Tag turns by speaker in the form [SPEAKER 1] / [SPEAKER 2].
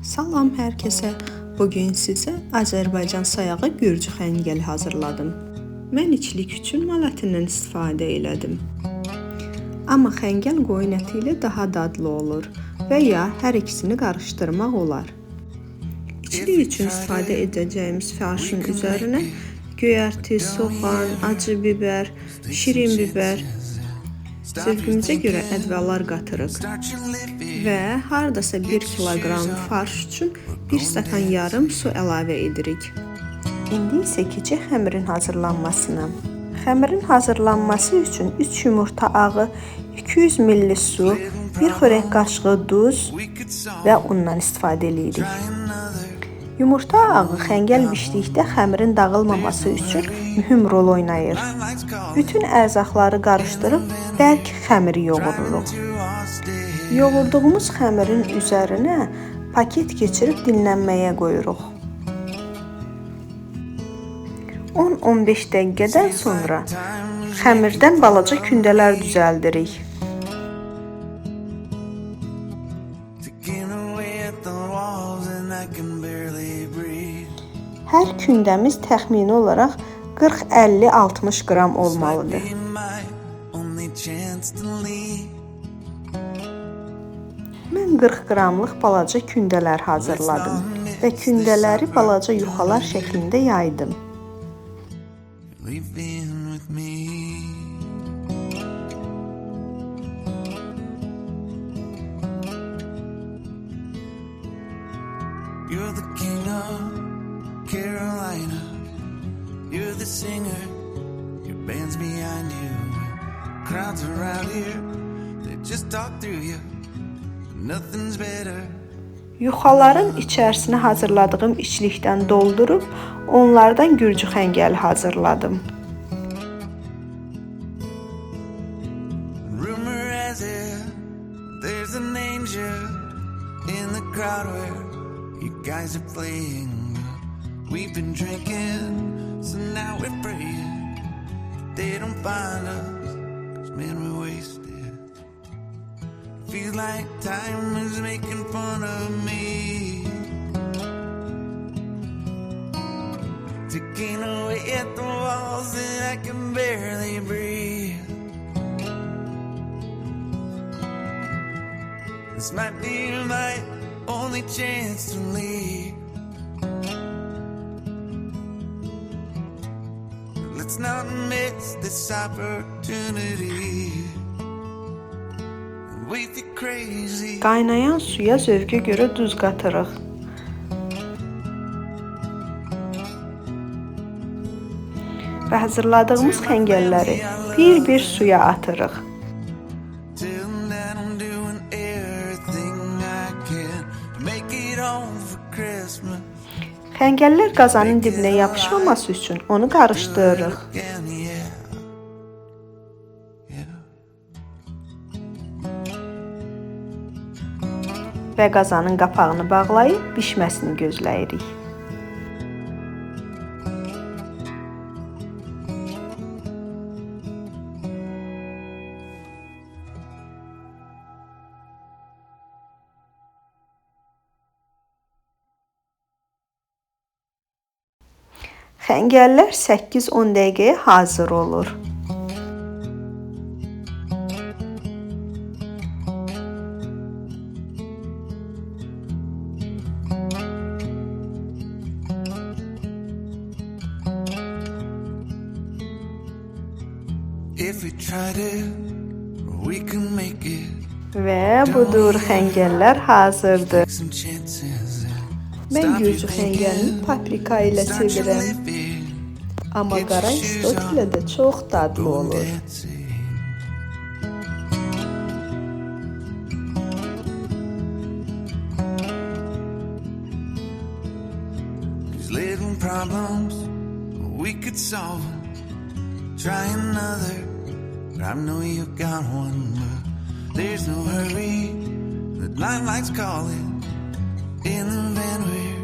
[SPEAKER 1] Salam hər kəsə. Bugün sizə Azərbaycan sayağı gürcü xəngəli hazırladım. Mən içlik üçün mal ətindən istifadə elədim. Amma xəngəl qoyun əti ilə daha dadlı olur və ya hər ikisini qarışdırmaq olar. İçlik üçün istifadə edəcəyimiz fərşin üzərinə göyərti, soğan, acı biber, şirin biber, zövqümüzə görə ədvələr qatırıq və hardasa 1 kiloqram farş üçün 1 stəkan yarım su əlavə edirik. İndi isə keçək xəmirin hazırlanmasına. Xəmirin hazırlanması üçün 3 yumurta ağı, 200 ml su, 1 xörək qaşığı duz və undan istifadə edirik. Yumurta ağı xəngəl bişdikdə xəmirin dağılmaması üçün mühüm rol oynayır. Bütün ərzaqları qarışdırıb bərk xəmiri yoğururuq. Yoğurduğumuz xəmirin üzərinə paket keçirib dinlənməyə qoyuruq. 10-15 dəqiqədən sonra xəmirdən balaca kündələr düzəldirik. Hər kündəmiz təxmini olaraq 40-50-60 qram olmalıdır. Mən 40 qramlıq balaca kündələr hazırladım və kündələri balaca yuxalar şəklində yaydım. You're the king of Carolina, you're the singer, your band's behind you, crowds around here, they just talk through you, nothing's better. Yuxaların içərisinə hazırladığım içlikdən doldurub, onlardan gürcü xəngəli hazırladım. Rumor has it, there's an angel in the crowd where you guys are playing. We've been drinking, so now we're praying they don't find us, 'cause man, we're wasted. Feels like time is making fun of me, ticking away at the walls and I can barely breathe. This might be my only chance to leave. Let's not miss this opportunity. Qaynayan suya zövqə görə duz qatırıq. Və hazırladığımız xəngəlləri bir-bir suya atırıq. Xəngəllər qazanın dibinə yapışmaması üçün onu qarışdırırıq. Və qazanın qapağını bağlayıb bişməsini gözləyirik. Xəngəllər 8-10 dəqiqəyə hazır olur. Və budur, xəngəllər hazırdır. Mən gürcü xəngəlini paprika ilə sevirəm. Amma qara istot ilə də çox dadlı olur. Try another, but I know you got one, but there's no hurry. The limelights calling in the van we're